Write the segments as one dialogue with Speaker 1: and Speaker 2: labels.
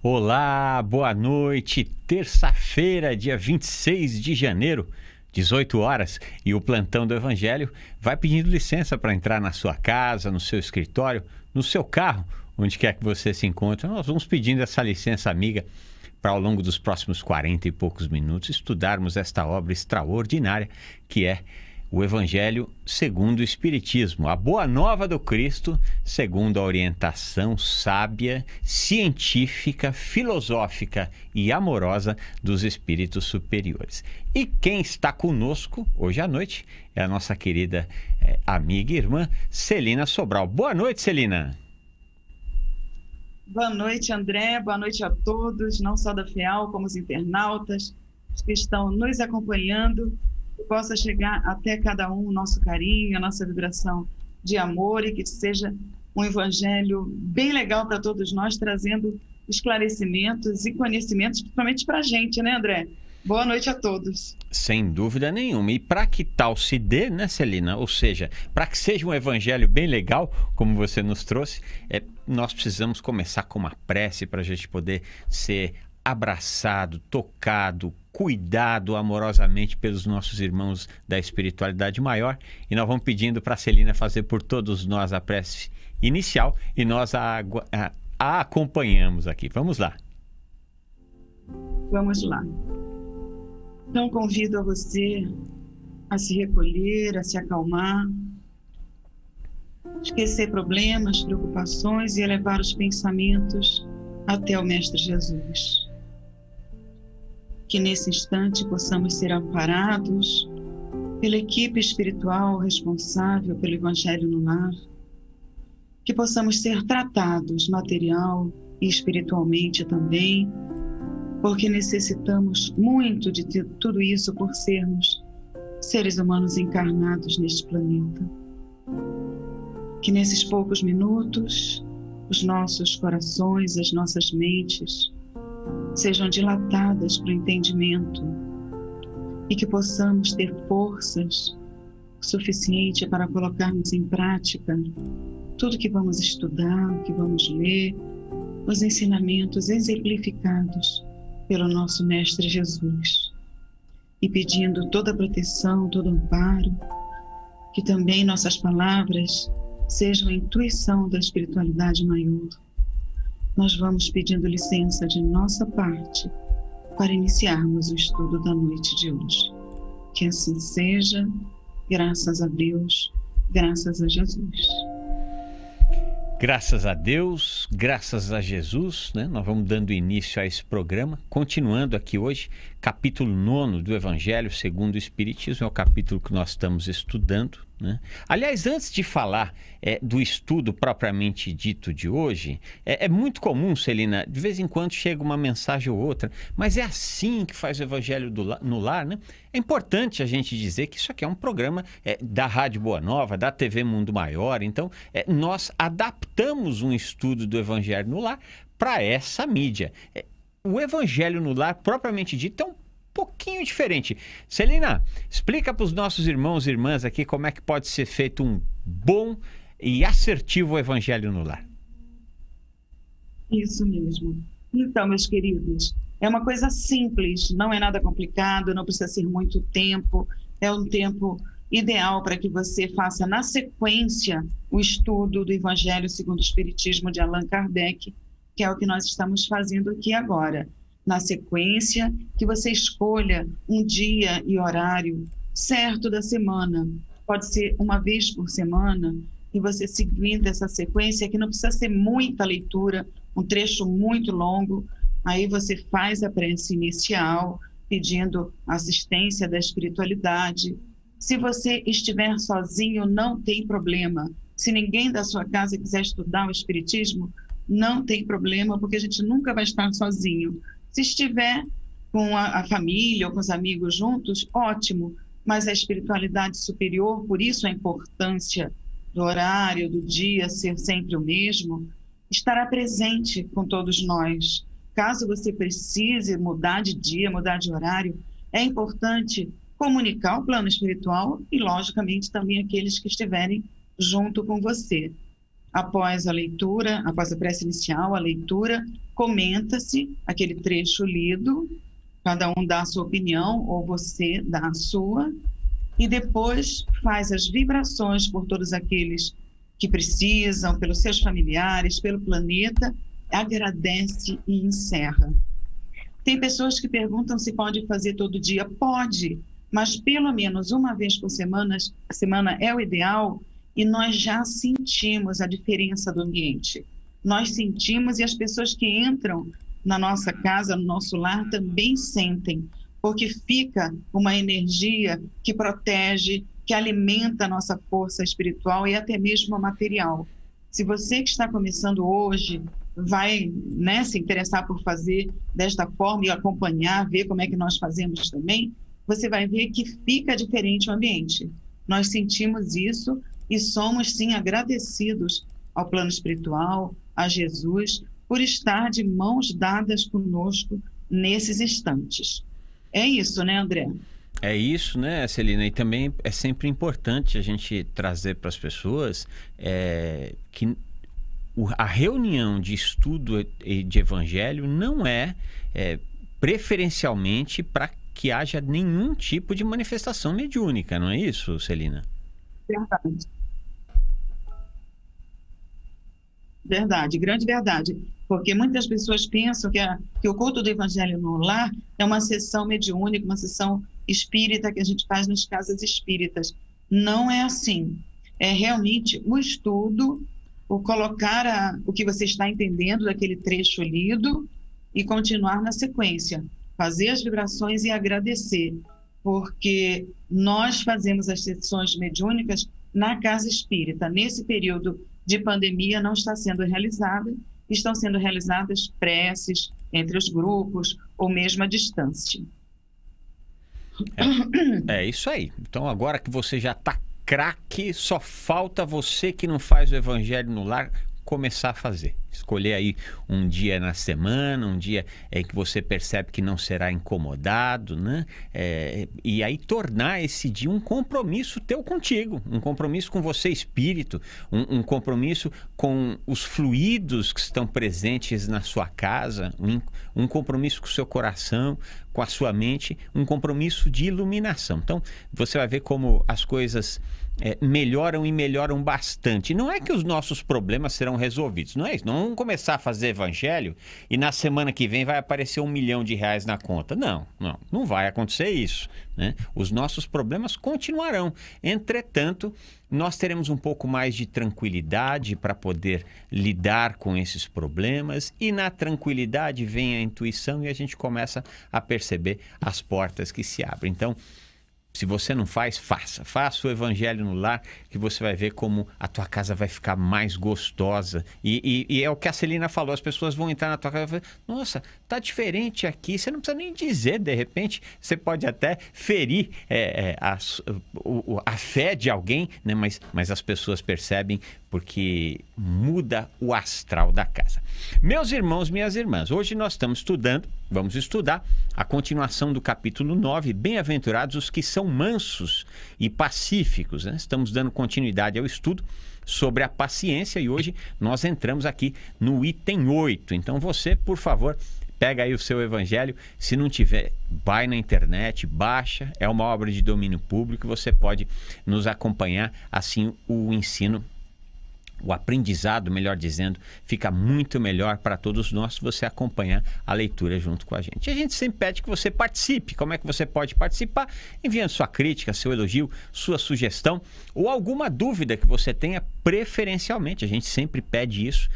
Speaker 1: Olá, boa noite. Terça-feira, dia 26 de janeiro, 18 horas, e o Plantão do Evangelho vai pedindo licença para entrar na sua casa, no seu escritório, no seu carro, onde quer que você se encontre. Nós vamos pedindo essa licença amiga para, ao longo dos próximos 40 e poucos minutos, estudarmos esta obra extraordinária que é o Evangelho segundo o Espiritismo, a Boa Nova do Cristo, segundo a orientação sábia, científica, filosófica e amorosa dos espíritos superiores. E quem está conosco hoje à noite é a nossa querida amiga e irmã Celina Sobral. Boa noite, Celina.
Speaker 2: Boa noite, André. Boa noite a todos, não só da FEAL, como os internautas que estão nos acompanhando. Que possa chegar até cada um o nosso carinho, a nossa vibração de amor, e que seja um evangelho bem legal para todos nós, trazendo esclarecimentos e conhecimentos, principalmente para a gente, né, André? Boa noite a todos.
Speaker 1: Sem dúvida nenhuma. E para que tal se dê, né, Celina? Ou seja, para que seja um evangelho bem legal, como você nos trouxe, nós precisamos começar com uma prece para a gente poder ser abraçado, tocado, cuidado amorosamente pelos nossos irmãos da espiritualidade maior. E nós vamos pedindo para a Celina fazer por todos nós a prece inicial e nós a acompanhamos aqui. Vamos lá.
Speaker 2: Vamos lá. Então convido a você a se recolher, a se acalmar, esquecer problemas, preocupações e elevar os pensamentos até o Mestre Jesus. Que nesse instante possamos ser amparados pela equipe espiritual responsável pelo Evangelho no Lar, que possamos ser tratados material e espiritualmente também, porque necessitamos muito de tudo isso por sermos seres humanos encarnados neste planeta. Que nesses poucos minutos os nossos corações, as nossas mentes sejam dilatadas para o entendimento e que possamos ter forças suficientes para colocarmos em prática tudo que vamos estudar, que vamos ler, os ensinamentos exemplificados pelo nosso Mestre Jesus. E pedindo toda a proteção, todo o amparo, que também nossas palavras sejam a intuição da espiritualidade maior. Nós vamos pedindo licença de nossa parte para iniciarmos o estudo da noite de hoje. Que assim seja, graças a Deus, graças a Jesus.
Speaker 1: Graças a Deus, graças a Jesus, né? Nós vamos dando início a esse programa, continuando aqui hoje, capítulo 9 do Evangelho segundo o Espiritismo, é o capítulo que nós estamos estudando, né? Aliás, antes de falar do estudo propriamente dito de hoje, é muito comum, Celina, de vez em quando chega uma mensagem ou outra, mas é assim que faz o Evangelho no Lar, né? É importante a gente dizer que isso aqui é um programa da Rádio Boa Nova, da TV Mundo Maior, então nós adaptamos um estudo do Evangelho no Lar para essa mídia. O Evangelho no Lar, propriamente dito, é um pouquinho diferente. Celina, explica para os nossos irmãos e irmãs aqui como é que pode ser feito um bom e assertivo Evangelho no Lar.
Speaker 2: Isso mesmo. Então, meus queridos, é uma coisa simples, não é nada complicado, não precisa ser muito tempo, é um tempo ideal para que você faça na sequência o estudo do Evangelho segundo o Espiritismo de Allan Kardec, que é o que nós estamos fazendo aqui agora. Na sequência, que você escolha um dia e horário certo da semana. Pode ser uma vez por semana, e você seguindo essa sequência, que não precisa ser muita leitura, um trecho muito longo. Aí você faz a prece inicial, pedindo assistência da espiritualidade. Se você estiver sozinho, não tem problema. Se ninguém da sua casa quiser estudar o Espiritismo, não tem problema, porque a gente nunca vai estar sozinho. Se estiver com a família ou com os amigos juntos, ótimo, mas a espiritualidade superior, por isso a importância do horário, do dia ser sempre o mesmo, estará presente com todos nós. Caso você precise mudar de dia, mudar de horário, é importante comunicar o plano espiritual e, logicamente, também aqueles que estiverem junto com você. após a leitura, após a prece inicial, a leitura, comenta-se aquele trecho lido, cada um dá a sua opinião, ou você dá a sua, e depois faz as vibrações por todos aqueles que precisam, pelos seus familiares, pelo planeta, agradece e encerra. Tem pessoas que perguntam se pode fazer todo dia. Pode, mas pelo menos uma vez por semana é o ideal, e nós já sentimos a diferença do ambiente. Nós sentimos, e as pessoas que entram na nossa casa, no nosso lar, também sentem, porque fica uma energia que protege, que alimenta a nossa força espiritual e até mesmo a material. Se você que está começando hoje vai, né, se interessar por fazer desta forma e acompanhar, ver como é que nós fazemos também, você vai ver que fica diferente o ambiente. Nós sentimos isso e somos, sim, agradecidos ao plano espiritual, a Jesus, por estar de mãos dadas conosco nesses instantes. É isso, né, André?
Speaker 1: É isso, né, Celina? E também é sempre importante a gente trazer para as pessoas que a reunião de estudo de evangelho não é preferencialmente para que haja nenhum tipo de manifestação mediúnica, não é isso, Celina?
Speaker 2: Verdade. Verdade, grande verdade. Porque muitas pessoas pensam que o culto do Evangelho no Lar é uma sessão mediúnica, uma sessão espírita que a gente faz nas casas espíritas. Não é assim. É realmente o estudo, o colocar o que você está entendendo daquele trecho lido e continuar na sequência. Fazer as vibrações e agradecer. Porque nós fazemos as sessões mediúnicas na casa espírita. Nesse período de pandemia não está sendo realizada, estão sendo realizadas preces entre os grupos ou mesmo à distância.
Speaker 1: É isso aí. Então agora que você já está craque, só falta você que não faz o Evangelho no Lar começar a fazer. Escolher aí um dia na semana, um dia em que você percebe que não será incomodado, né? E aí tornar esse dia um compromisso teu contigo, um compromisso com você espírito, um compromisso com os fluidos que estão presentes na sua casa, um compromisso com o seu coração, com a sua mente, um compromisso de iluminação. Então, você vai ver como as coisas melhoram e melhoram bastante. Não é que os nossos problemas serão resolvidos, não é isso. Não vamos começar a fazer evangelho e na semana que vem vai aparecer R$1 milhão na conta. Não vai acontecer isso, né? Os nossos problemas continuarão. Entretanto, nós teremos um pouco mais de tranquilidade para poder lidar com esses problemas, e na tranquilidade vem a intuição e a gente começa a perceber as portas que se abrem. Então, se você não faz, faça o Evangelho no Lar, que você vai ver como a tua casa vai ficar mais gostosa. E é o que a Celina falou, as pessoas vão entrar na tua casa e falar, nossa, tá diferente aqui, você não precisa nem dizer, de repente, você pode até ferir a fé de alguém, né? Mas as pessoas percebem, porque muda o astral da casa. Meus irmãos, minhas irmãs, hoje nós vamos estudar a continuação do capítulo 9, Bem-aventurados os que são mansos e pacíficos, né? Estamos dando continuidade ao estudo sobre a paciência e hoje nós entramos aqui no item 8. Então você, por favor, pega aí o seu evangelho, se não tiver, vai na internet, baixa, é uma obra de domínio público, você pode nos acompanhar, assim o ensino, o aprendizado, melhor dizendo, fica muito melhor para todos nós se você acompanhar a leitura junto com a gente. E a gente sempre pede que você participe. Como é que você pode participar? Enviando sua crítica, seu elogio, sua sugestão ou alguma dúvida que você tenha preferencialmente. A gente sempre pede isso,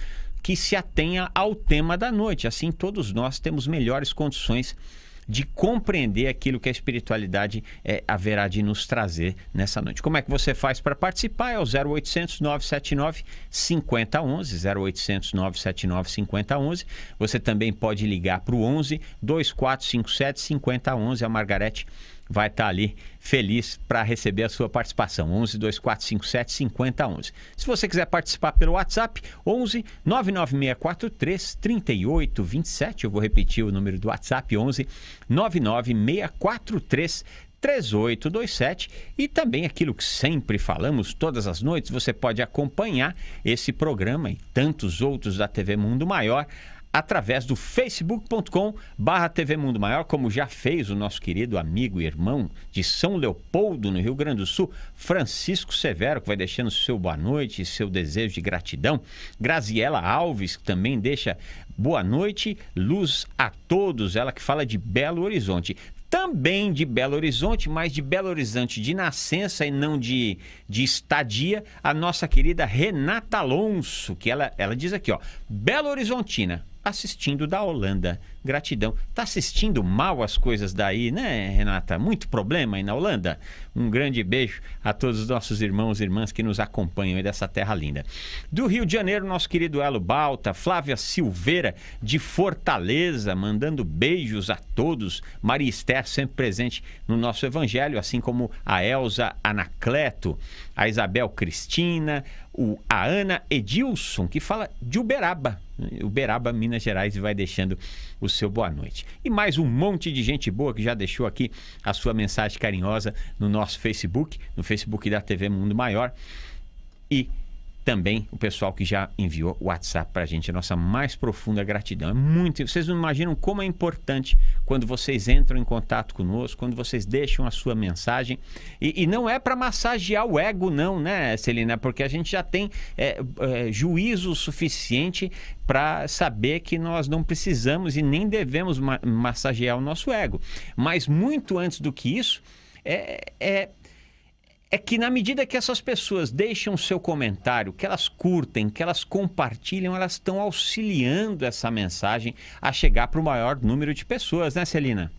Speaker 1: que se atenha ao tema da noite. Assim todos nós temos melhores condições de compreender aquilo que a espiritualidade haverá de nos trazer nessa noite. Como é que você faz para participar? É o 0800 979 5011, 0800 979 5011. Você também pode ligar para o 11 2457 5011. A Margarete vai estar ali feliz para receber a sua participação. 11 2457 5011. Se você quiser participar pelo WhatsApp, 11 99643 3827. Eu vou repetir o número do WhatsApp, 11 99643 3827. E também aquilo que sempre falamos todas as noites, você pode acompanhar esse programa e tantos outros da TV Mundo Maior através do facebook.com/TV Mundo Maior, como já fez o nosso querido amigo e irmão de São Leopoldo, no Rio Grande do Sul, Francisco Severo, que vai deixando seu boa noite e seu desejo de gratidão. Graziela Alves, que também deixa boa noite, luz a todos, ela que fala de Belo Horizonte. Também de Belo Horizonte, mas de Belo Horizonte de nascença e não de estadia, a nossa querida Renata Alonso, que ela diz aqui, ó, Belo Horizontina, assistindo da Holanda. Gratidão. Tá assistindo mal as coisas daí, né, Renata? Muito problema aí na Holanda. Um grande beijo a todos os nossos irmãos e irmãs que nos acompanham aí dessa terra linda. Do Rio de Janeiro, nosso querido Elo Balta, Flávia Silveira de Fortaleza, mandando beijos a todos. Maria Esther, sempre presente no nosso evangelho, assim como a Elza Anacleto, a Isabel Cristina, a Ana Edilson, que fala de Uberaba, Minas Gerais, e vai deixando o seu boa noite. E mais um monte de gente boa que já deixou aqui a sua mensagem carinhosa no nosso Facebook, no Facebook da TV Mundo Maior, e também o pessoal que já enviou o WhatsApp para a gente, a nossa mais profunda gratidão. É muito, vocês não imaginam como é importante quando vocês entram em contato conosco, quando vocês deixam a sua mensagem. E não é para massagear o ego, não, né, Celina? Porque a gente já tem juízo suficiente para saber que nós não precisamos e nem devemos massagear o nosso ego. Mas muito antes do que isso, é que na medida que essas pessoas deixam o seu comentário, que elas curtem, que elas compartilham, elas estão auxiliando essa mensagem a chegar para o maior número de pessoas, né, Celina?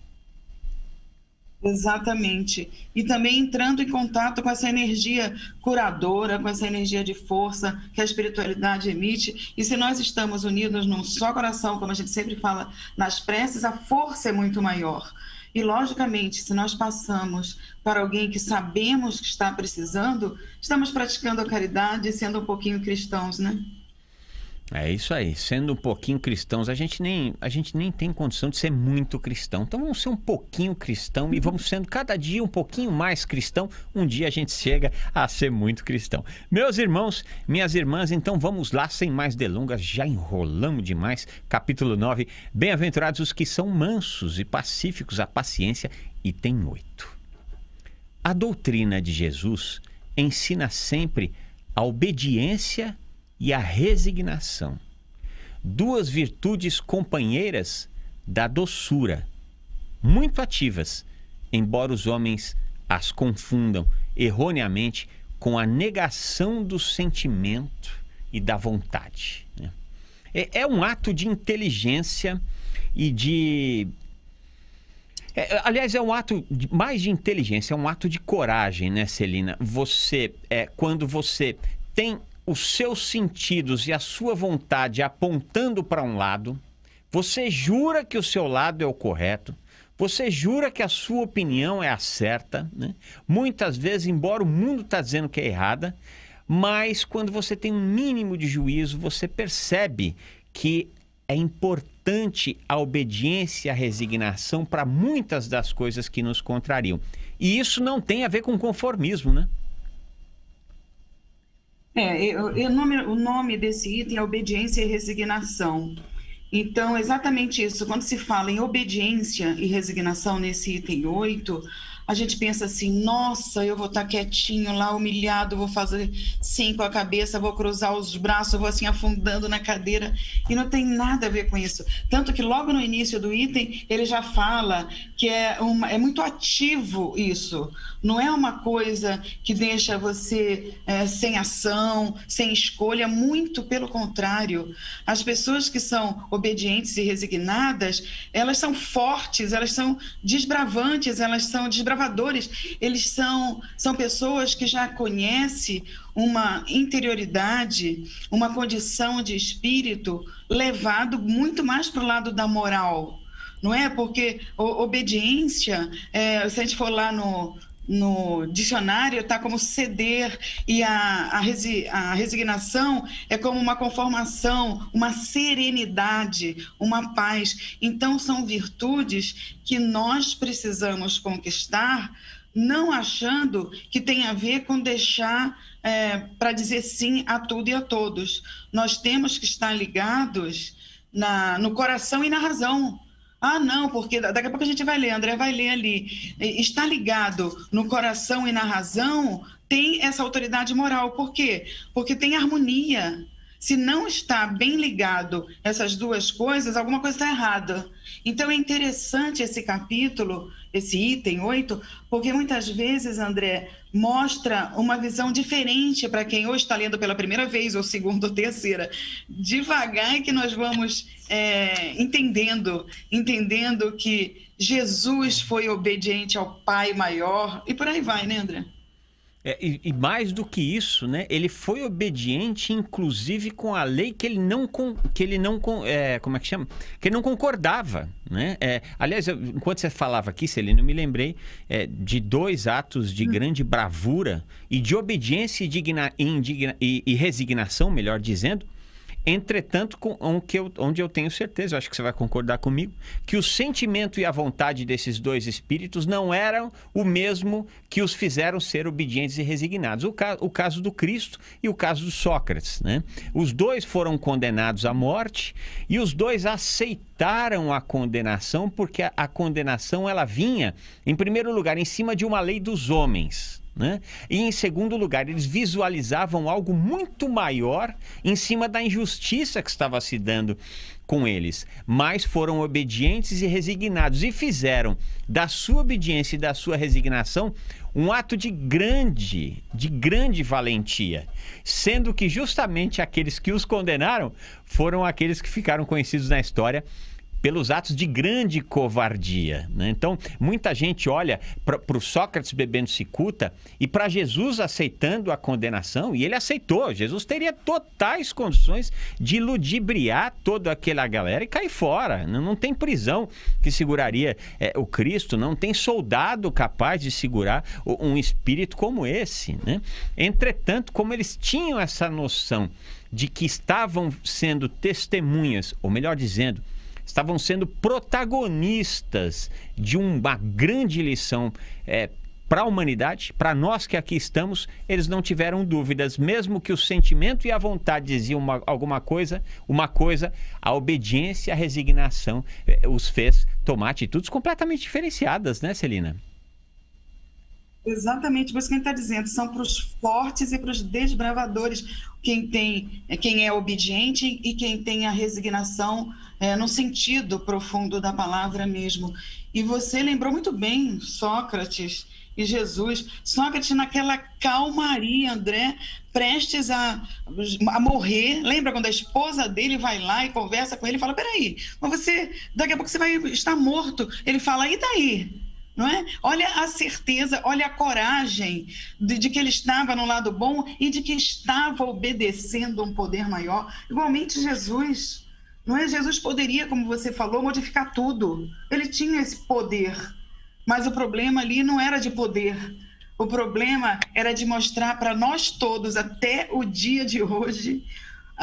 Speaker 2: Exatamente. E também entrando em contato com essa energia curadora, com essa energia de força que a espiritualidade emite. E se nós estamos unidos num só coração, como a gente sempre fala nas preces, a força é muito maior. E, logicamente, se nós passamos para alguém que sabemos que está precisando, estamos praticando a caridade e sendo um pouquinho cristãos, né?
Speaker 1: É isso aí, sendo um pouquinho cristãos, a gente nem tem condição de ser muito cristão. Então vamos ser um pouquinho cristão e vamos sendo cada dia um pouquinho mais cristão. Um dia a gente chega a ser muito cristão. Meus irmãos, minhas irmãs, então vamos lá, sem mais delongas, já enrolamos demais. Capítulo 9, bem-aventurados os que são mansos e pacíficos, a paciência, item 8. A doutrina de Jesus ensina sempre a obediência e a resignação, duas virtudes companheiras da doçura, muito ativas, embora os homens as confundam erroneamente com a negação do sentimento e da vontade, né? É um ato de inteligência e de... aliás, é um ato mais de inteligência, é um ato de coragem, né, Celina? Quando você tem os seus sentidos e a sua vontade apontando para um lado, você jura que o seu lado é o correto, você jura que a sua opinião é a certa, né? Muitas vezes, embora o mundo está dizendo que é errada, mas quando você tem um mínimo de juízo, você percebe que é importante a obediência e a resignação para muitas das coisas que nos contrariam. E isso não tem a ver com conformismo, né?
Speaker 2: O nome desse item é obediência e resignação. Então, exatamente isso. Quando se fala em obediência e resignação nesse item 8, a gente pensa assim, nossa, eu vou estar quietinho lá, humilhado, vou fazer sim com a cabeça, vou cruzar os braços, vou assim afundando na cadeira, e não tem nada a ver com isso. Tanto que logo no início do item, ele já fala que é muito ativo isso, não é uma coisa que deixa você sem ação, sem escolha, muito pelo contrário. As pessoas que são obedientes e resignadas, elas são fortes, elas são desbravantes, elas são desbravadores, eles são pessoas que já conhecem uma interioridade, uma condição de espírito levado muito mais para o lado da moral, não é? Porque obediência, se a gente for lá no dicionário, está como ceder, e a resignação é como uma conformação, uma serenidade, uma paz. Então, são virtudes que nós precisamos conquistar não achando que tem a ver com deixar para dizer sim a tudo e a todos. Nós temos que estar ligados no coração e na razão. Ah, não, porque daqui a pouco a gente vai ler, André vai ler ali. Está ligado no coração e na razão, tem essa autoridade moral. Por quê? Porque tem harmonia. Se não está bem ligado essas duas coisas, alguma coisa está errada. Então é interessante esse capítulo, esse item 8, porque muitas vezes, André, mostra uma visão diferente para quem ou está lendo pela primeira vez, ou segunda ou terceira. Devagar é que nós vamos entendendo que Jesus foi obediente ao Pai maior, e por aí vai, né, André?
Speaker 1: E mais do que isso, né? Ele foi obediente, inclusive, com a lei que ele não como é que chama? Que ele não concordava, né? Aliás, enquanto você falava aqui, Celina, eu me lembrei de dois atos de grande bravura e de obediência e resignação, melhor dizendo. Entretanto, onde eu tenho certeza, eu acho que você vai concordar comigo, que o sentimento e a vontade desses dois espíritos não eram o mesmo que os fizeram ser obedientes e resignados. O caso do Cristo e o caso do Sócrates, né? Os dois foram condenados à morte e os dois aceitaram a condenação, porque a condenação ela vinha, em primeiro lugar, em cima de uma lei dos homens, né? E em segundo lugar, eles visualizavam algo muito maior em cima da injustiça que estava se dando com eles, mas foram obedientes e resignados e fizeram da sua obediência e da sua resignação um ato de grande valentia, sendo que justamente aqueles que os condenaram foram aqueles que ficaram conhecidos na história pelos atos de grande covardia, né? Então, muita gente olha para o Sócrates bebendo cicuta e para Jesus aceitando a condenação, e ele aceitou. Jesus teria totais condições de ludibriar toda aquela galera e cair fora. Não tem prisão que seguraria o Cristo, não tem soldado capaz de segurar um espírito como esse, né? Entretanto, como eles tinham essa noção de que estavam sendo testemunhas, ou melhor dizendo, estavam sendo protagonistas de uma grande lição para a humanidade, para nós que aqui estamos, eles não tiveram dúvidas, mesmo que o sentimento e a vontade diziam alguma coisa, a obediência e a resignação os fez tomar atitudes completamente diferenciadas, né, Celina?
Speaker 2: Exatamente, por isso que a gente está dizendo, são para os fortes e para os desbravadores, quem é obediente e quem tem a resignação no sentido profundo da palavra mesmo. E você lembrou muito bem Sócrates e Jesus. Sócrates naquela calmaria, André, prestes a morrer. Lembra quando a esposa dele vai lá e conversa com ele e fala, peraí, mas daqui a pouco você vai estar morto. Ele fala, e daí? Não é? Olha a certeza, olha a coragem de que ele estava no lado bom e de que estava obedecendo um poder maior. Igualmente Jesus, não é? Jesus poderia, como você falou, modificar tudo. Ele tinha esse poder, mas o problema ali não era de poder. O problema era de mostrar para nós todos, até o dia de hoje,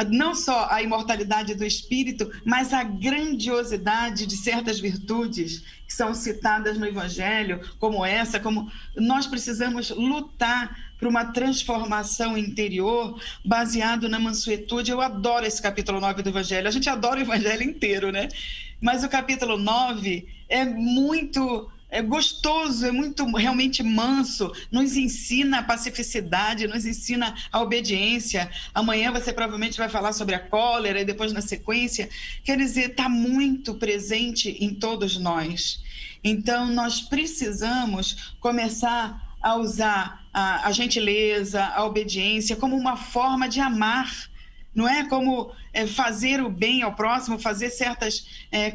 Speaker 2: não só a imortalidade do espírito, mas a grandiosidade de certas virtudes que são citadas no Evangelho, como essa, como nós precisamos lutar por uma transformação interior baseado na mansuetude. Eu adoro esse capítulo 9 do Evangelho, a gente adora o Evangelho inteiro, né? Mas o capítulo 9 é muito gostoso, é muito realmente manso, nos ensina a pacificidade, nos ensina a obediência. Amanhã você provavelmente vai falar sobre a cólera e depois na sequência. Quer dizer, está muito presente em todos nós. Então, nós precisamos começar a usar a gentileza, a obediência como uma forma de amar. Não é como fazer o bem ao próximo, fazer certas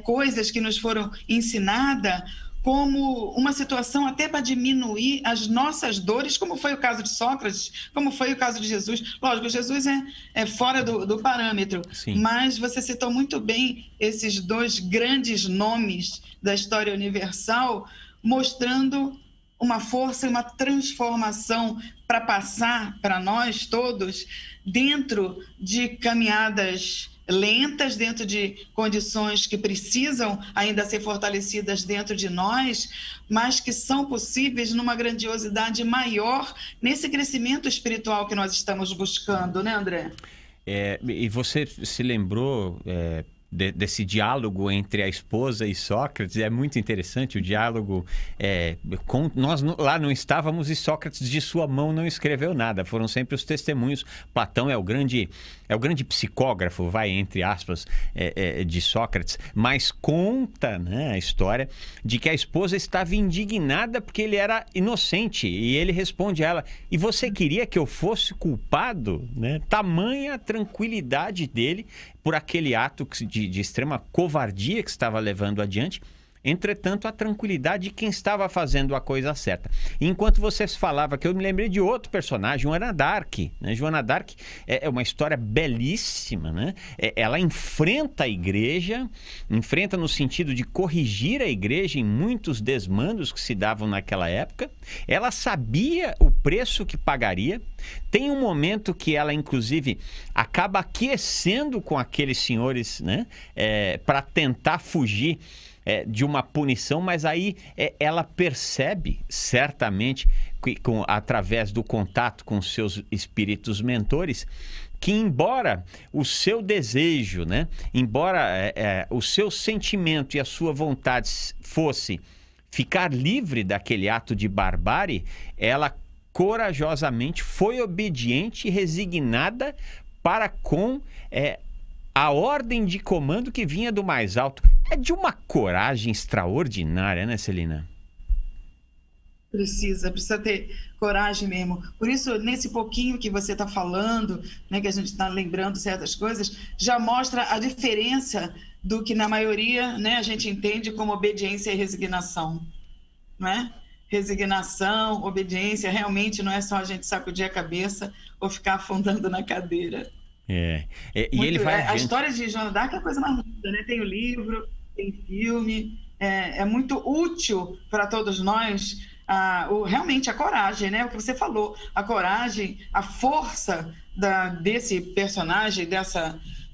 Speaker 2: coisas que nos foram ensinadas, como uma situação até para diminuir as nossas dores, como foi o caso de Sócrates, como foi o caso de Jesus. Lógico, Jesus é fora do parâmetro, sim, mas você citou muito bem esses dois grandes nomes da história universal, mostrando uma força e uma transformação para passar para nós todos dentro de caminhadas lentas, dentro de condições que precisam ainda ser fortalecidas dentro de nós, mas que são possíveis numa grandiosidade maior nesse crescimento espiritual que nós estamos buscando, né, André?
Speaker 1: E você se lembrou desse diálogo entre a esposa e Sócrates? É muito interessante o diálogo. Nós lá não estávamos e Sócrates de sua mão não escreveu nada. Foram sempre os testemunhos. Platão é o grande psicógrafo, entre aspas, de Sócrates, mas conta, né, a história de que a esposa estava indignada porque ele era inocente, e ele responde a ela: e você queria que eu fosse culpado? Né? Tamanha a tranquilidade dele por aquele ato de extrema covardia que estava levando adiante. Entretanto, a tranquilidade de quem estava fazendo a coisa certa. Enquanto vocês falavam que eu me lembrei de outro personagem, Joana d'Arc. Né? Joana d'Arc é uma história belíssima. Né? Ela enfrenta a igreja, enfrenta no sentido de corrigir a igreja em muitos desmandos que se davam naquela época. Ela sabia o preço que pagaria. Tem um momento que ela, inclusive, acaba aquecendo com aqueles senhores, né? Para tentar fugir de uma punição, mas aí ela percebe certamente, através do contato com seus espíritos mentores, que embora o seu desejo, né, embora o seu sentimento e a sua vontade fosse ficar livre daquele ato de barbárie, ela corajosamente foi obediente e resignada para com a ordem de comando que vinha do mais alto. É de uma coragem extraordinária, né, Celina?
Speaker 2: Precisa ter coragem mesmo. Por isso, nesse pouquinho que você está falando, né, que a gente está lembrando certas coisas, já mostra a diferença do que na maioria, né, a gente entende como obediência e resignação, não é? Resignação, obediência, realmente não é só a gente sacudir a cabeça ou ficar afundando na cadeira.
Speaker 1: E ele vai
Speaker 2: a história de Joana d'Arc é a coisa mais linda, né? Tem o livro, tem filme, é muito útil para todos nós, realmente a coragem, né? O que você falou, a coragem, a força desse personagem,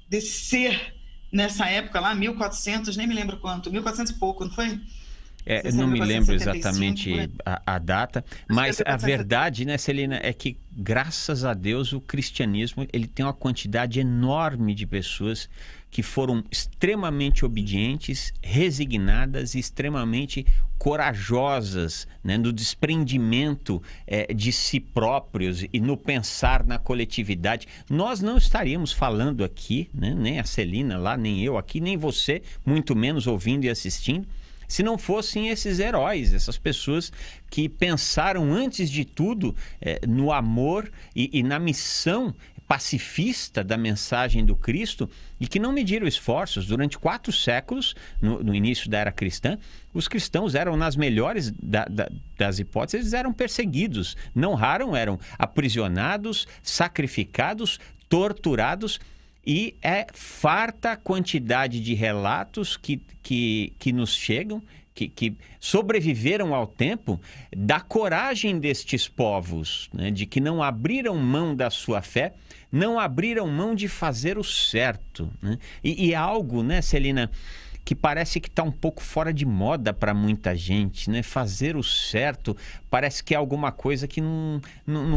Speaker 2: desse ser, nessa época lá, 1400, nem me lembro quanto, 1400 e pouco, não foi?
Speaker 1: Não me lembro exatamente a data, mas a verdade, né, Celina, é que, graças a Deus, o cristianismo ele tem uma quantidade enorme de pessoas que foram extremamente obedientes, resignadas e extremamente corajosas, né, no desprendimento de si próprios e no pensar na coletividade. Nós não estaríamos falando aqui, né, nem a Celina lá, nem eu aqui, nem você, muito menos ouvindo e assistindo, se não fossem esses heróis, essas pessoas que pensaram antes de tudo no amor e na missão pacifista da mensagem do Cristo, e que não mediram esforços. Durante 4 séculos, no início da era cristã, os cristãos eram, nas melhores das hipóteses, eles eram perseguidos. Não raro eram aprisionados, sacrificados, torturados. E farta a quantidade de relatos que nos chegam, que sobreviveram ao tempo, da coragem destes povos, né, de que não abriram mão da sua fé, não abriram mão de fazer o certo. Né? E é algo, né, Celina, que parece que está um pouco fora de moda para muita gente, né? Fazer o certo parece que é alguma coisa que não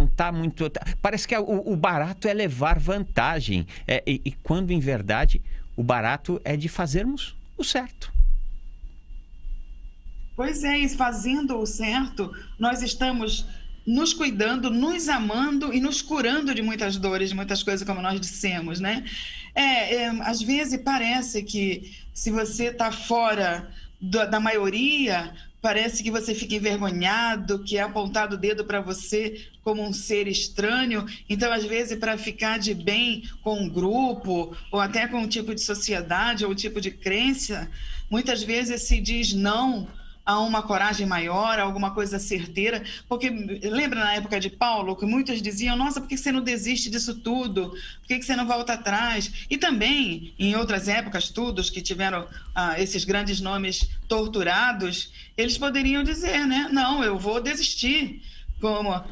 Speaker 1: está muito... Parece que o barato é levar vantagem. E quando, em verdade, o barato é de fazermos o certo.
Speaker 2: Pois é, e fazendo o certo, nós estamos nos cuidando, nos amando e nos curando de muitas dores, de muitas coisas, como nós dissemos, né? Às vezes parece que se você está fora da maioria, parece que você fica envergonhado, que é apontado o dedo para você como um ser estranho. Então, às vezes, para ficar de bem com um grupo, ou até com um tipo de sociedade, ou um tipo de crença, muitas vezes se diz não a uma coragem maior, a alguma coisa certeira, porque lembra na época de Paulo, que muitos diziam, nossa, por que você não desiste disso tudo? Por que você não volta atrás? E também, em outras épocas, todos que tiveram esses grandes nomes torturados, eles poderiam dizer, né, não, eu vou desistir,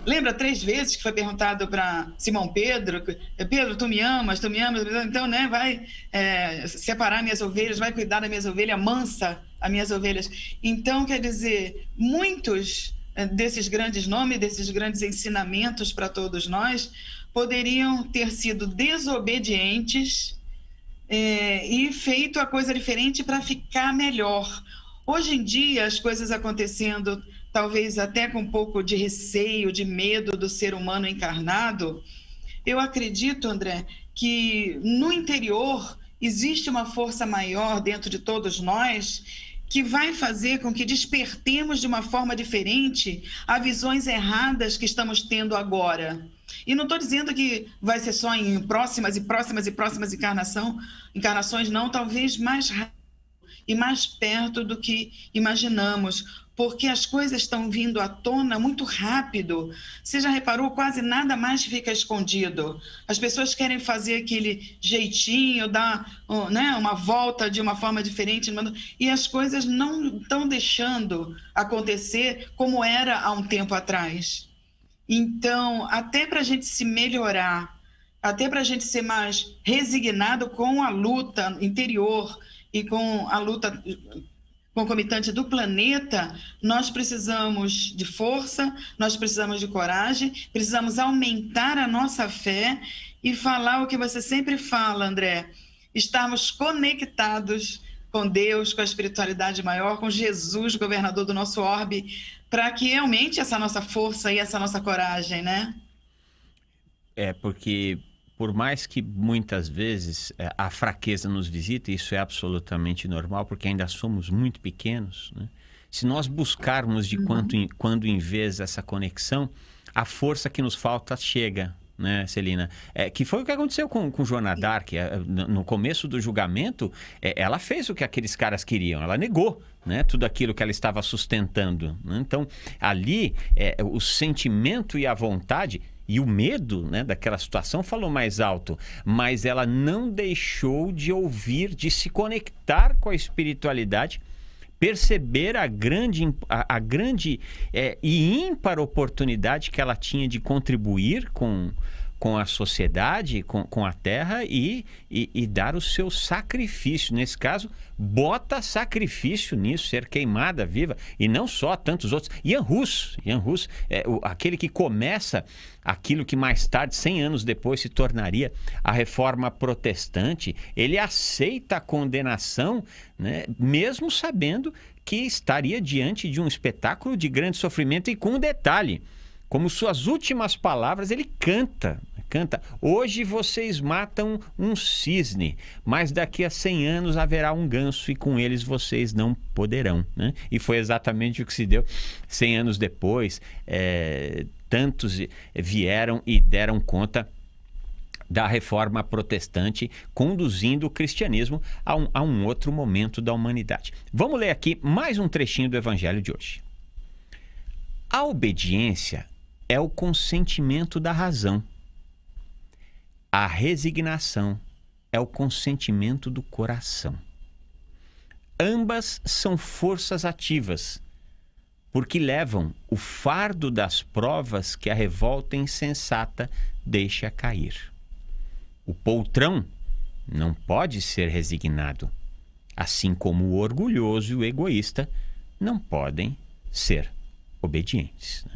Speaker 2: Lembra 3 vezes que foi perguntado para Simão Pedro: Pedro, tu me amas? Então, né, vai separar minhas ovelhas, vai cuidar das minhas ovelhas, mansa as minhas ovelhas. Então, quer dizer, muitos desses grandes nomes, desses grandes ensinamentos para todos nós, poderiam ter sido desobedientes e feito a coisa diferente para ficar melhor. Hoje em dia, as coisas acontecendo talvez até com um pouco de receio, de medo do ser humano encarnado, eu acredito, André, que no interior existe uma força maior dentro de todos nós que vai fazer com que despertemos de uma forma diferente a visões erradas que estamos tendo agora. E não estou dizendo que vai ser só em próximas encarnações, não, talvez mais rápido e mais perto do que imaginamos, porque as coisas estão vindo à tona muito rápido. Você já reparou? Quase nada mais fica escondido. As pessoas querem fazer aquele jeitinho, dar, né, uma volta de uma forma diferente, e as coisas não estão deixando acontecer como era há um tempo atrás. Então, até para a gente se melhorar, até para a gente ser mais resignado com a luta interior e com a luta concomitante do planeta, nós precisamos de força, nós precisamos de coragem, precisamos aumentar a nossa fé e falar o que você sempre fala, André, estarmos conectados com Deus, com a espiritualidade maior, com Jesus, governador do nosso orbe, para que aumente essa nossa força e essa nossa coragem, né?
Speaker 1: Porque por mais que muitas vezes a fraqueza nos visite, isso é absolutamente normal, porque ainda somos muito pequenos, né? Se nós buscarmos de quando em vez essa conexão, a força que nos falta chega, né, Celina? Que foi o que aconteceu com Joana d'Arc. No começo do julgamento, ela fez o que aqueles caras queriam, ela negou, né, tudo aquilo que ela estava sustentando, né? Então, ali, o sentimento e a vontade e o medo, né, daquela situação falou mais alto, mas ela não deixou de ouvir, de se conectar com a espiritualidade, perceber a grande e ímpar oportunidade que ela tinha de contribuir com a sociedade, com a terra e dar o seu sacrifício. Nesse caso, bota sacrifício nisso, ser queimada viva, e não só tantos outros. Jan Hus, aquele que começa aquilo que mais tarde, 100 anos depois, se tornaria a Reforma Protestante, ele aceita a condenação, né, mesmo sabendo que estaria diante de um espetáculo de grande sofrimento. E com um detalhe, como suas últimas palavras, ele canta: hoje vocês matam um cisne, mas daqui a 100 anos haverá um ganso e com eles vocês não poderão, né? E foi exatamente o que se deu 100 anos depois. Tantos vieram e deram conta da Reforma Protestante, conduzindo o cristianismo a um outro momento da humanidade. Vamos ler aqui mais um trechinho do Evangelho de hoje. A obediência é o consentimento da razão. A resignação é o consentimento do coração. Ambas são forças ativas, porque levam o fardo das provas que a revolta insensata deixa cair. O poltrão não pode ser resignado, assim como o orgulhoso e o egoísta não podem ser obedientes.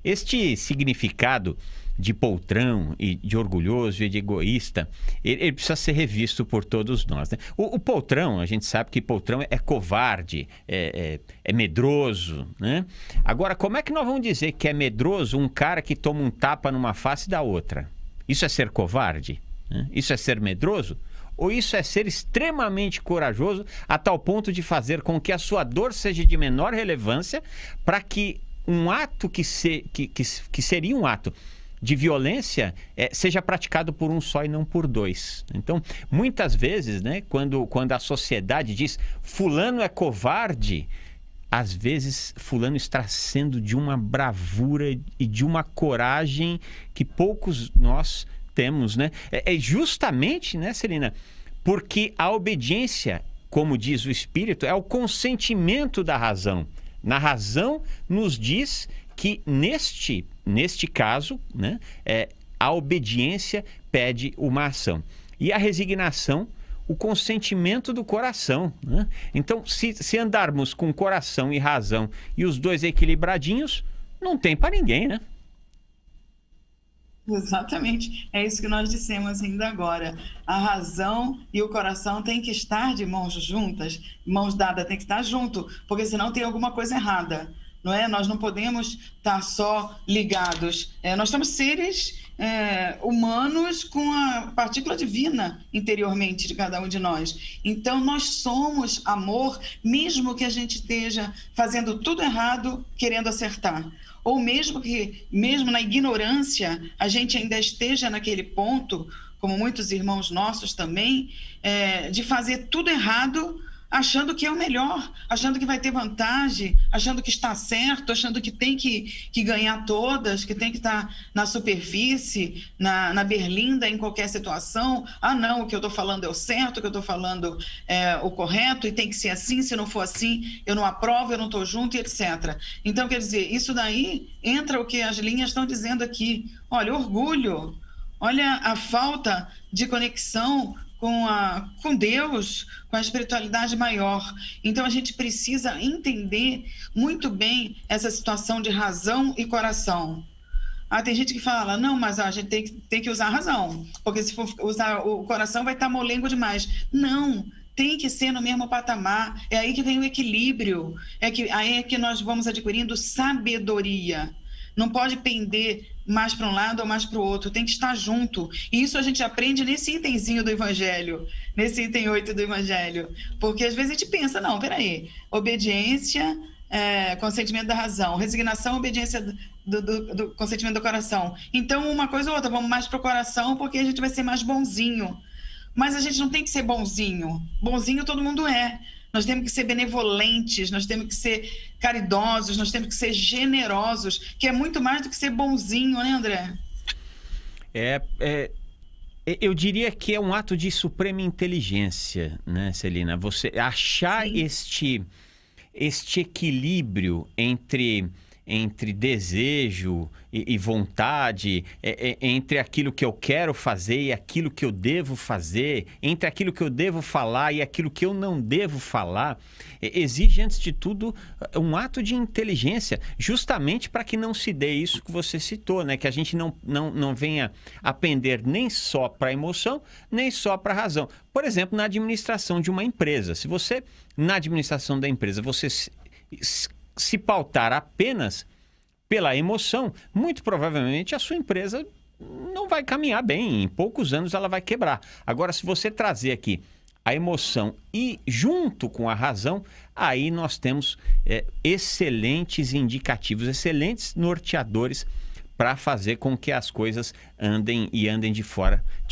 Speaker 1: Este significado de poltrão e de orgulhoso e de egoísta, ele precisa ser revisto por todos nós, né? O poltrão, a gente sabe que poltrão é covarde, é medroso, né? Agora, como é que nós vamos dizer que é medroso um cara que toma um tapa numa face da outra? Isso é ser covarde, né? Isso é ser medroso? Ou isso é ser extremamente corajoso a tal ponto de fazer com que a sua dor seja de menor relevância para que um ato que seria um ato de violência seja praticado por um só e não por dois? Então, muitas vezes, né, quando a sociedade diz fulano é covarde, às vezes fulano está sendo de uma bravura e de uma coragem que poucos nós temos, né? Justamente, né, Celina, porque a obediência, como diz o Espírito, é o consentimento da razão. Na razão nos diz que neste caso, né, a obediência pede uma ação. E a resignação, o consentimento do coração, né? Então, se andarmos com coração e razão e os dois equilibradinhos, não tem para ninguém, né?
Speaker 2: Exatamente, é isso que nós dissemos ainda agora. A razão e o coração têm que estar de mãos juntas, mãos dadas, tem que estar junto, porque senão tem alguma coisa errada, não é? Nós não podemos estar só ligados. Nós somos seres humanos com a partícula divina interiormente de cada um de nós. Então, nós somos amor, mesmo que a gente esteja fazendo tudo errado, querendo acertar. Ou mesmo na ignorância, a gente ainda esteja naquele ponto, como muitos irmãos nossos também, de fazer tudo errado, achando que é o melhor, achando que vai ter vantagem, achando que está certo, achando que tem que ganhar todas, que tem que estar na superfície, na berlinda, em qualquer situação. Ah, não, o que eu estou falando é o certo, o que eu estou falando é o correto, e tem que ser assim, se não for assim, eu não aprovo, eu não estou junto, e etc. Então, quer dizer, isso daí entra o que as linhas estão dizendo aqui. Olha, orgulho, olha a falta de conexão com Deus, com a espiritualidade maior. Então, a gente precisa entender muito bem essa situação de razão e coração. Tem gente que fala, não, mas a gente tem que usar a razão, porque se for usar o coração vai estar molengo demais. Não, tem que ser no mesmo patamar. É aí que vem o equilíbrio. Aí é que nós vamos adquirindo sabedoria. Não pode pender mais para um lado ou mais para o outro, tem que estar junto. E isso a gente aprende nesse itemzinho do Evangelho, nesse item 8 do Evangelho. Porque às vezes a gente pensa, não, peraí, obediência, consentimento da razão, resignação, obediência do consentimento do coração. Então, uma coisa ou outra, vamos mais para o coração porque a gente vai ser mais bonzinho. Mas a gente não tem que ser bonzinho. Bonzinho todo mundo é. Nós temos que ser benevolentes, nós temos que ser caridosos, nós temos que ser generosos, que é muito mais do que ser bonzinho, né, André?
Speaker 1: Eu diria que é um ato de suprema inteligência, né, Celina? Você achar este equilíbrio entre desejo e vontade, entre aquilo que eu quero fazer e aquilo que eu devo fazer, entre aquilo que eu devo falar e aquilo que eu não devo falar, exige, antes de tudo, um ato de inteligência, justamente para que não se dê isso que você citou, né? Que a gente não venha a pender nem só para a emoção, nem só para a razão. Por exemplo, na administração de uma empresa. Se você, na administração da empresa, você se pautar apenas pela emoção, muito provavelmente a sua empresa não vai caminhar bem. Em poucos anos ela vai quebrar. Agora, se você trazer aqui a emoção e junto com a razão, aí nós temos excelentes indicativos, excelentes norteadores para fazer com que as coisas andem de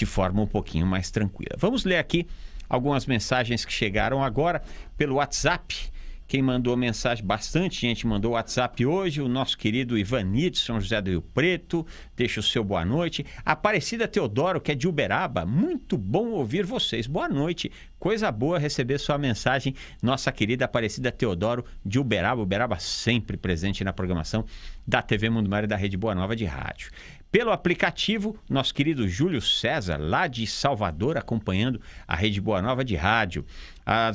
Speaker 1: forma um pouquinho mais tranquila. Vamos ler aqui algumas mensagens que chegaram agora pelo WhatsApp. Quem mandou mensagem, bastante gente mandou WhatsApp hoje, o nosso querido Ivanite, São José do Rio Preto, deixa o seu boa noite. Aparecida Teodoro, que é de Uberaba, muito bom ouvir vocês, boa noite. Coisa boa receber sua mensagem, nossa querida Aparecida Teodoro de Uberaba sempre presente na programação da TV Mundo Mar e da Rede Boa Nova de Rádio. Pelo aplicativo, nosso querido Júlio César, lá de Salvador, acompanhando a Rede Boa Nova de Rádio. A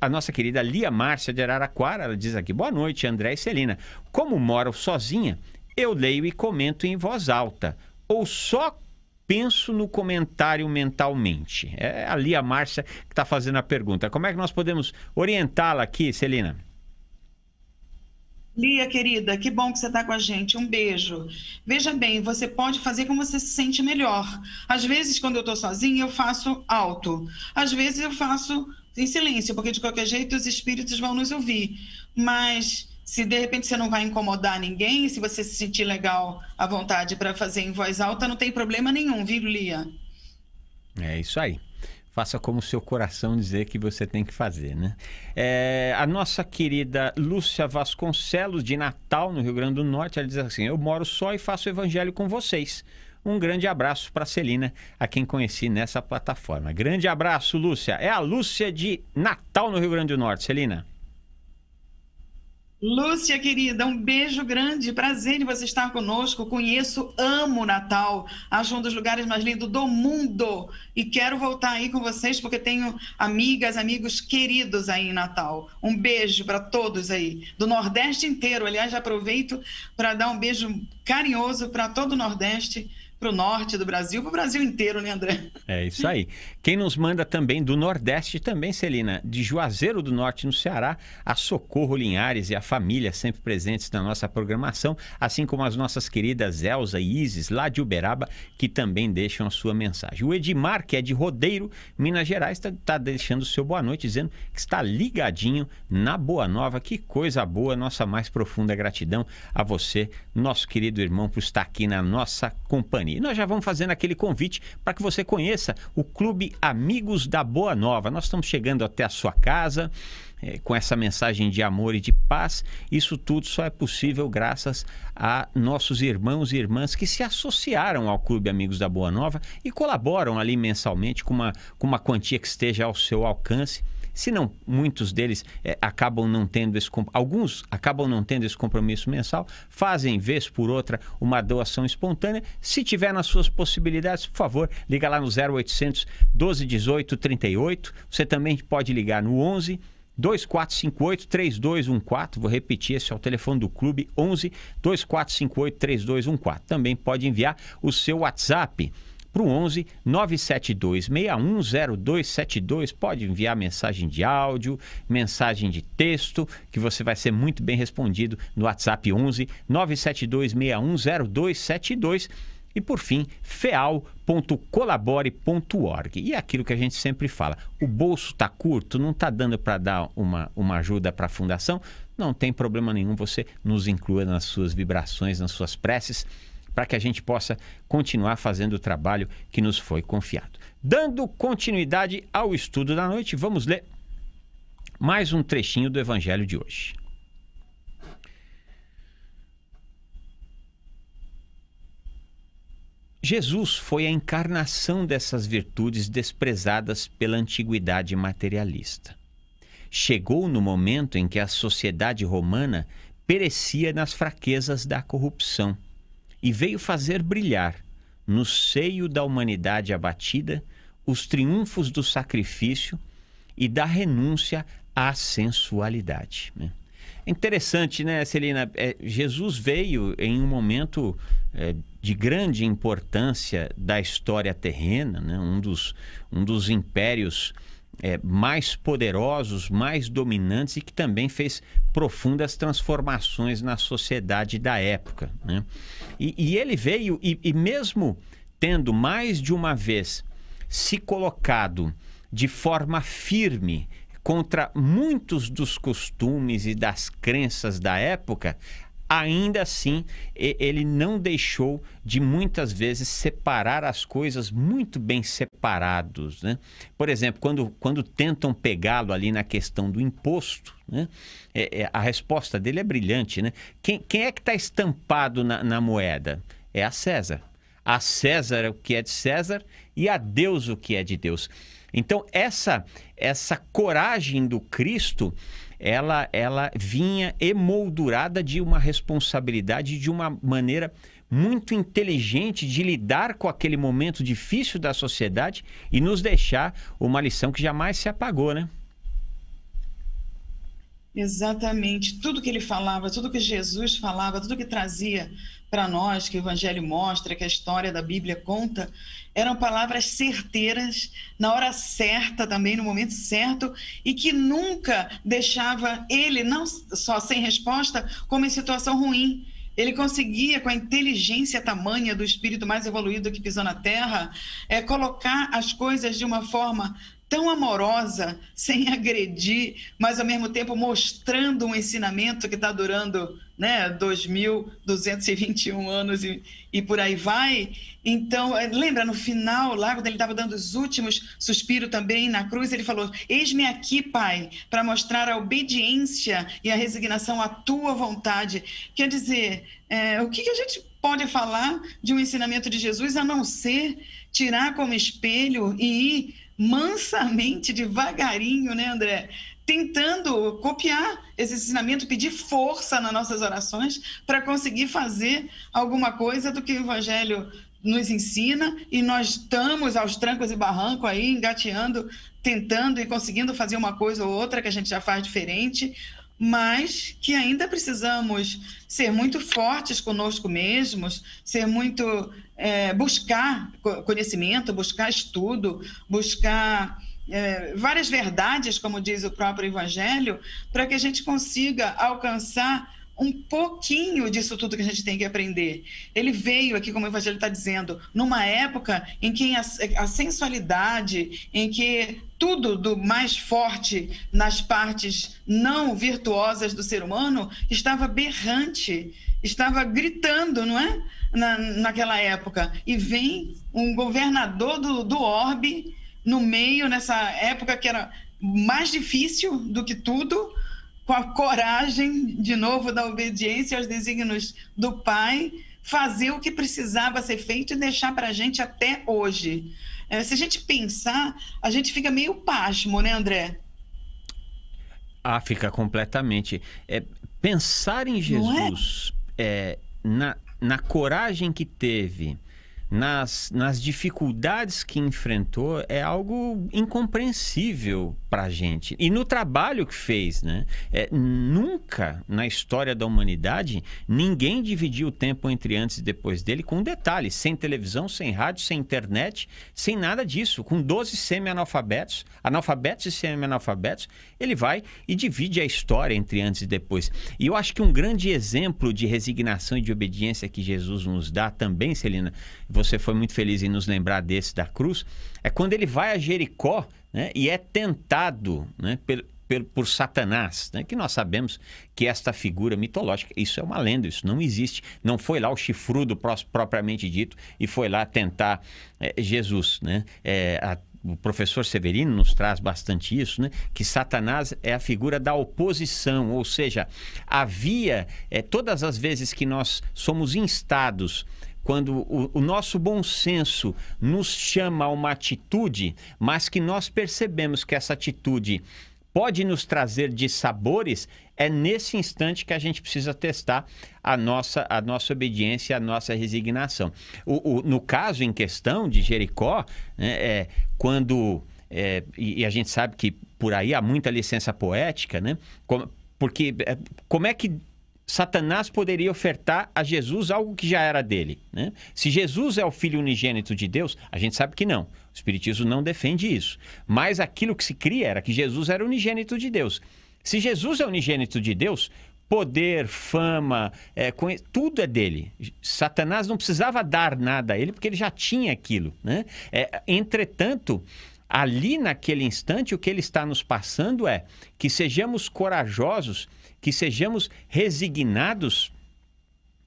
Speaker 1: nossa querida Lia Márcia de Araraquara, ela diz aqui, boa noite, André e Celina. Como moro sozinha, eu leio e comento em voz alta, ou só penso no comentário mentalmente. É a Lia Márcia que está fazendo a pergunta. Como é que nós podemos orientá-la aqui, Celina?
Speaker 2: Lia, querida, que bom que você está com a gente. Um beijo. Veja bem, você pode fazer como você se sente melhor. Às vezes, quando eu estou sozinha, eu faço alto. Às vezes, eu faço em silêncio, porque de qualquer jeito os espíritos vão nos ouvir. Mas se de repente você não vai incomodar ninguém, se você se sentir legal à vontade para fazer em voz alta, não tem problema nenhum, viu, Lia?
Speaker 1: É isso aí. Faça como o seu coração dizer que você tem que fazer, né? A nossa querida Lúcia Vasconcelos, de Natal, no Rio Grande do Norte, ela diz assim, eu moro só e faço o evangelho com vocês. Um grande abraço para a Celina, a quem conheci nessa plataforma. Grande abraço, Lúcia. É a Lúcia de Natal, no Rio Grande do Norte. Celina.
Speaker 2: Lúcia, querida, um beijo grande, prazer em você estar conosco. Conheço, amo Natal, acho um dos lugares mais lindos do mundo e quero voltar aí com vocês porque tenho amigas, amigos queridos aí em Natal. Um beijo para todos aí, do Nordeste inteiro. Aliás, já aproveito para dar um beijo carinhoso para todo o Nordeste, para o norte do Brasil, para o Brasil inteiro, né, André?
Speaker 1: É isso aí. Quem nos manda também do Nordeste também, Celina, de Juazeiro do Norte, no Ceará, a Socorro Linhares e a família sempre presentes na nossa programação, assim como as nossas queridas Elza e Isis, lá de Uberaba, que também deixam a sua mensagem. O Edmar, que é de Rodeiro, Minas Gerais, está deixando o seu boa noite, dizendo que está ligadinho na Boa Nova. Que coisa boa, nossa mais profunda gratidão a você, nosso querido irmão, por estar aqui na nossa companhia. E nós já vamos fazendo aquele convite para que você conheça o Clube Amigos da Boa Nova. Nós estamos chegando até a sua casa com essa mensagem de amor e de paz. Isso tudo só é possível graças a nossos irmãos e irmãs que se associaram ao Clube Amigos da Boa Nova e colaboram ali mensalmente com uma quantia que esteja ao seu alcance. Se não, muitos deles acabam não tendo alguns acabam não tendo esse compromisso mensal, fazem vez por outra uma doação espontânea. Se tiver nas suas possibilidades, por favor, liga lá no 0800 12 18 38. Você também pode ligar no 11 2458 3214. Vou repetir, esse é o telefone do clube, 11 2458 3214. Também pode enviar o seu WhatsApp para o 11 972 610272. Pode enviar mensagem de áudio, mensagem de texto, que você vai ser muito bem respondido no WhatsApp 11 972 610272. E por fim, feal.colabore.org. E é aquilo que a gente sempre fala, o bolso está curto, não está dando para dar uma ajuda para a fundação, não tem problema nenhum, você nos inclua nas suas vibrações, nas suas preces, para que a gente possa continuar fazendo o trabalho que nos foi confiado. Dando continuidade ao estudo da noite, vamos ler mais um trechinho do Evangelho de hoje. Jesus foi a encarnação dessas virtudes desprezadas pela antiguidade materialista. Chegou no momento em que a sociedade romana perecia nas fraquezas da corrupção e veio fazer brilhar, no seio da humanidade abatida, os triunfos do sacrifício e da renúncia à sensualidade. É interessante, né, Celina? Jesus veio em um momento de grande importância da história terrena, né? Um dos impérios mais poderosos, mais dominantes e que também fez profundas transformações na sociedade da época, né? E ele veio e mesmo tendo mais de uma vez se colocado de forma firme contra muitos dos costumes e das crenças da época, ainda assim, ele não deixou de muitas vezes separar as coisas muito bem separados, né? Por exemplo, quando tentam pegá-lo ali na questão do imposto, né? A resposta dele é brilhante, né? Quem é que está estampado na moeda? É a César. A César o que é de César e a Deus o que é de Deus. Então, essa coragem do Cristo, ela vinha emoldurada de uma responsabilidade, de uma maneira muito inteligente de lidar com aquele momento difícil da sociedade e nos deixar uma lição que jamais se apagou, né?
Speaker 2: Exatamente. Tudo que ele falava, tudo que Jesus falava, tudo que trazia para nós, que o Evangelho mostra, que a história da Bíblia conta, eram palavras certeiras, na hora certa também, no momento certo, e que nunca deixava ele, não só sem resposta, como em situação ruim. Ele conseguia, com a inteligência tamanha do espírito mais evoluído que pisou na Terra, colocar as coisas de uma forma tão amorosa, sem agredir, mas ao mesmo tempo mostrando um ensinamento que está durando, né, 2.221 anos e por aí vai. Então, lembra, no final, lá quando ele estava dando os últimos suspiros também na cruz, ele falou: eis-me aqui, Pai, para mostrar a obediência e a resignação à tua vontade. Quer dizer, o que a gente pode falar de um ensinamento de Jesus a não ser tirar como espelho e ir mansamente, devagarinho, né, André? tentando copiar esse ensinamento, pedir força nas nossas orações para conseguir fazer alguma coisa do que o Evangelho nos ensina, e nós estamos aos trancos e barrancos aí, engateando, tentando e conseguindo fazer uma coisa ou outra que a gente já faz diferente, mas que ainda precisamos ser muito fortes conosco mesmos, ser muito buscar conhecimento, buscar estudo, buscar várias verdades, como diz o próprio Evangelho, para que a gente consiga alcançar um pouquinho disso tudo que a gente tem que aprender. Ele veio aqui, como o Evangelho está dizendo, numa época em que a sensualidade, em que tudo do mais forte nas partes não virtuosas do ser humano estava berrante, estava gritando, não é? Naquela época. E vem um governador do orbe no meio, nessa época que era mais difícil do que tudo, com a coragem, de novo, da obediência aos desígnios do Pai, fazer o que precisava ser feito e deixar para a gente até hoje. Se a gente pensar, a gente fica meio pasmo, né, André?
Speaker 1: Fica completamente. Pensar em Jesus, na coragem que teve, nas dificuldades que enfrentou, é algo incompreensível para a gente. E no trabalho que fez, né? Nunca na história da humanidade ninguém dividiu o tempo entre antes e depois dele com detalhes, sem televisão, sem rádio, sem internet, sem nada disso. Com 12 semi-analfabetos, analfabetos e semi-analfabetos, ele vai e divide a história entre antes e depois. E eu acho que um grande exemplo de resignação e de obediência que Jesus nos dá também, Celina, você foi muito feliz em nos lembrar desse da cruz, é quando ele vai a Jericó, né, e é tentado, né, por Satanás, né, que nós sabemos que esta figura mitológica, isso é uma lenda, isso não existe. Não foi lá o chifrudo propriamente dito e foi lá tentar Jesus, né? O professor Severino nos traz bastante isso, né? Que Satanás é a figura da oposição, ou seja, havia, todas as vezes que nós somos instados, quando o nosso bom senso nos chama a uma atitude, mas que nós percebemos que essa atitude pode nos trazer dissabores, é nesse instante que a gente precisa testar a nossa obediência, a nossa resignação. No caso em questão de Jericó, né, e a gente sabe que por aí há muita licença poética, né? Porque como é que Satanás poderia ofertar a Jesus algo que já era dele, né? Se Jesus é o Filho unigênito de Deus, a gente sabe que não. O Espiritismo não defende isso. Mas aquilo que se cria era que Jesus era unigênito de Deus. Se Jesus é unigênito de Deus, poder, fama, tudo é dele. Satanás não precisava dar nada a ele, porque ele já tinha aquilo, né? Entretanto, ali naquele instante, o que ele está nos passando é que sejamos corajosos, que sejamos resignados,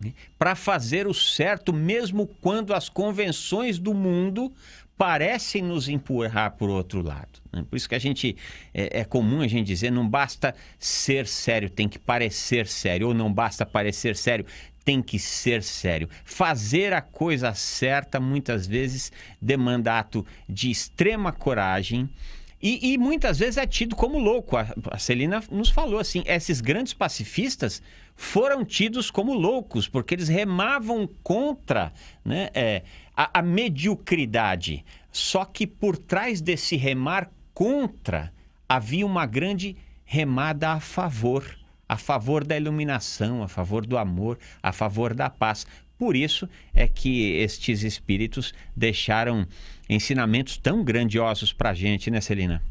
Speaker 1: né, para fazer o certo, mesmo quando as convenções do mundo parecem nos empurrar por outro lado, né? Por isso que a gente, é comum a gente dizer, não basta ser sério, tem que parecer sério, ou não basta parecer sério, tem que ser sério. Fazer a coisa certa muitas vezes demanda ato de extrema coragem, e muitas vezes é tido como louco. A Celina nos falou assim, esses grandes pacifistas foram tidos como loucos, porque eles remavam contra, né, a mediocridade. Só que por trás desse remar contra, havia uma grande remada a favor da iluminação, a favor do amor, a favor da paz. Por isso é que estes espíritos deixaram ensinamentos tão grandiosos para a gente, né, Celina?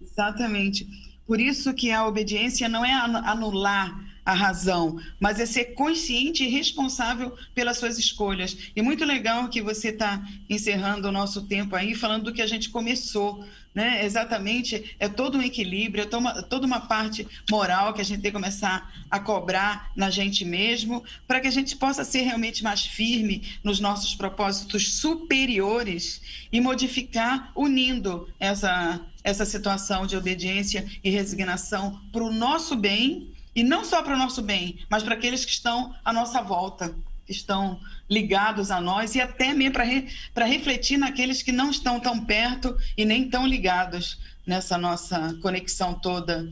Speaker 2: Exatamente. Por isso que a obediência não é anular a razão, mas é ser consciente e responsável pelas suas escolhas. E muito legal que você está encerrando o nosso tempo aí, falando do que a gente começou, né? Exatamente, é todo um equilíbrio, é toda uma parte moral que a gente tem que começar a cobrar na gente mesmo, para que a gente possa ser realmente mais firme nos nossos propósitos superiores e modificar unindo essa situação de obediência e resignação para o nosso bem, e não só para o nosso bem, mas para aqueles que estão à nossa volta, que estão ligados a nós, e até mesmo para refletir naqueles que não estão tão perto e nem tão ligados, nessa nossa conexão toda,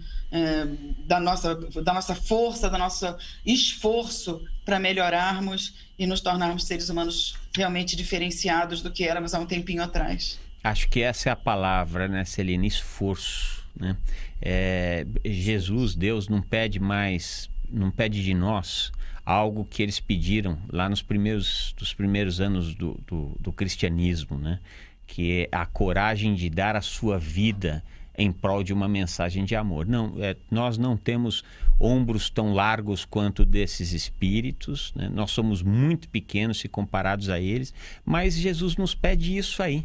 Speaker 2: da nossa força, do nosso esforço para melhorarmos e nos tornarmos seres humanos realmente diferenciados do que éramos há um tempinho atrás.
Speaker 1: Acho que essa é a palavra, né, Celina? Esforço, né? Jesus, Deus, não pede de nós algo que eles pediram lá dos primeiros anos do cristianismo, né? Que é a coragem de dar a sua vida em prol de uma mensagem de amor. Não, nós não temos ombros tão largos quanto desses espíritos, né? Nós somos muito pequenos se comparados a eles, mas Jesus nos pede isso aí,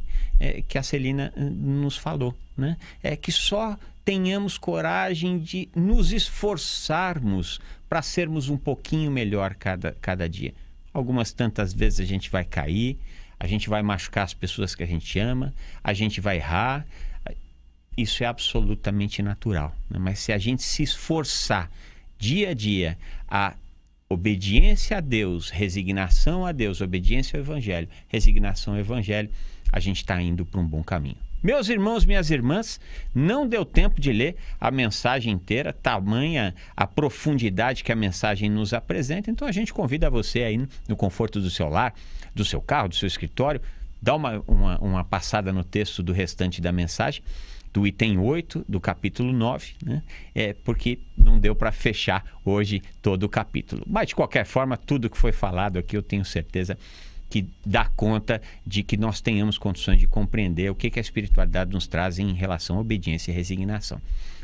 Speaker 1: que a Celina nos falou, né? Que só tenhamos coragem de nos esforçarmos para sermos um pouquinho melhor cada dia. Algumas tantas vezes a gente vai cair, a gente vai machucar as pessoas que a gente ama, a gente vai errar. Isso é absolutamente natural, né? Mas se a gente se esforçar dia a dia, a obediência a Deus, resignação a Deus, obediência ao Evangelho, resignação ao Evangelho, a gente está indo para um bom caminho. Meus irmãos, minhas irmãs, não deu tempo de ler a mensagem inteira, tamanha a profundidade que a mensagem nos apresenta, então a gente convida você aí no conforto do seu lar, do seu carro, do seu escritório, dá uma passada no texto do restante da mensagem, do item 8 do capítulo 9, né? Porque não deu para fechar hoje todo o capítulo. Mas, de qualquer forma, tudo que foi falado aqui, eu tenho certeza que dá conta de que nós tenhamos condições de compreender o que a espiritualidade nos traz em relação à obediência e resignação.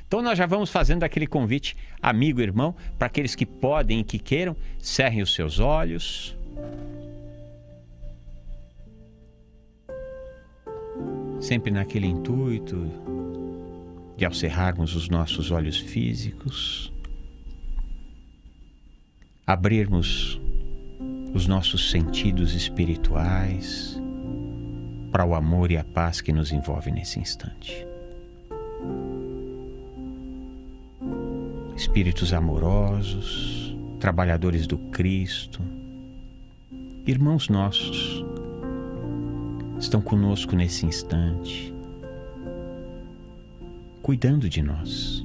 Speaker 1: Então, nós já vamos fazendo aquele convite, amigo, irmão, para aqueles que podem e que queiram, cerrem os seus olhos. Sempre naquele intuito de, ao cerrarmos os nossos olhos físicos, abrirmos os nossos sentidos espirituais para o amor e a paz que nos envolve nesse instante. Espíritos amorosos, trabalhadores do Cristo, irmãos nossos, estão conosco nesse instante, cuidando de nós,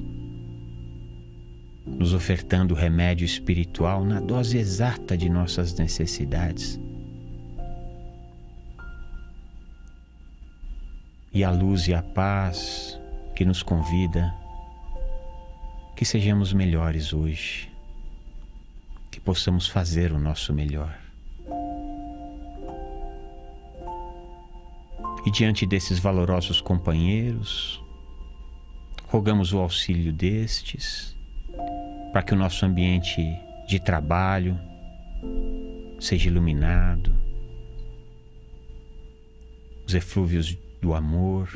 Speaker 1: nos ofertando o remédio espiritual na dose exata de nossas necessidades. E a luz e a paz que nos convida, que sejamos melhores hoje, que possamos fazer o nosso melhor. E diante desses valorosos companheiros, rogamos o auxílio destes, para que o nosso ambiente de trabalho seja iluminado, os eflúvios do amor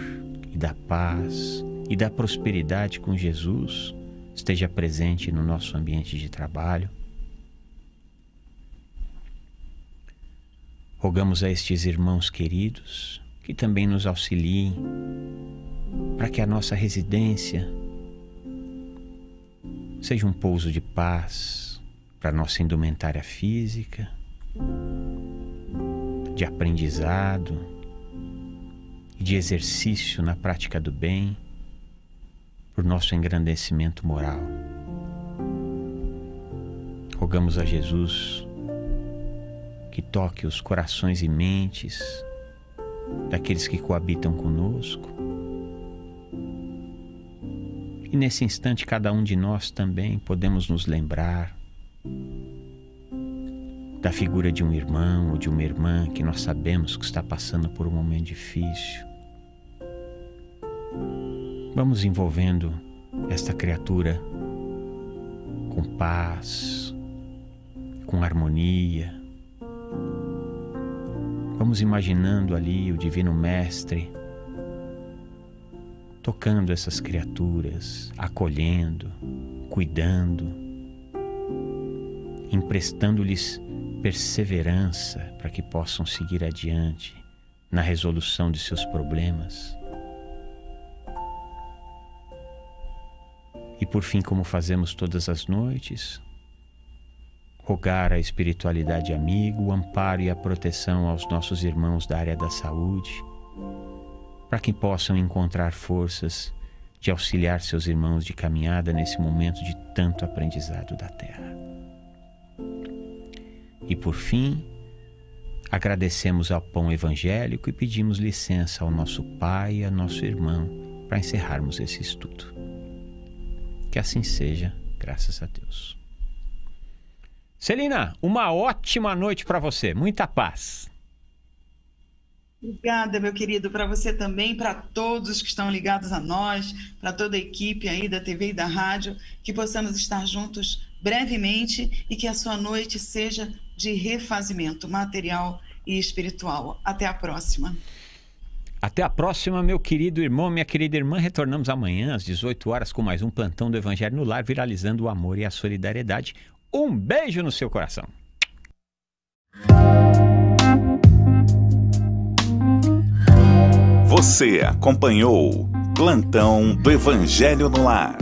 Speaker 1: e da paz e da prosperidade com Jesus esteja presente no nosso ambiente de trabalho. Rogamos a estes irmãos queridos que também nos auxiliem para que a nossa residência seja um pouso de paz para a nossa indumentária física, de aprendizado e de exercício na prática do bem, por nosso engrandecimento moral. Rogamos a Jesus que toque os corações e mentes daqueles que coabitam conosco. E nesse instante, cada um de nós também podemos nos lembrar da figura de um irmão ou de uma irmã que nós sabemos que está passando por um momento difícil. Vamos envolvendo esta criatura com paz, com harmonia. Vamos imaginando ali o Divino Mestre tocando essas criaturas, acolhendo, cuidando, emprestando-lhes perseverança para que possam seguir adiante na resolução de seus problemas. E por fim, como fazemos todas as noites, rogar a espiritualidade amiga, o amparo e a proteção aos nossos irmãos da área da saúde, para que possam encontrar forças de auxiliar seus irmãos de caminhada nesse momento de tanto aprendizado da terra. E por fim, agradecemos ao pão evangélico e pedimos licença ao nosso pai e ao nosso irmão para encerrarmos esse estudo. Que assim seja, graças a Deus. Celina, uma ótima noite para você, muita paz.
Speaker 2: Obrigada, meu querido, para você também, para todos que estão ligados a nós, para toda a equipe aí da TV e da rádio, que possamos estar juntos brevemente e que a sua noite seja de refazimento material e espiritual. Até a próxima.
Speaker 1: Até a próxima, meu querido irmão, minha querida irmã. Retornamos amanhã às 18 horas com mais um plantão do Evangelho no Lar, viralizando o amor e a solidariedade. Um beijo no seu coração.
Speaker 3: Você acompanhou Plantão do Evangelho no Lar.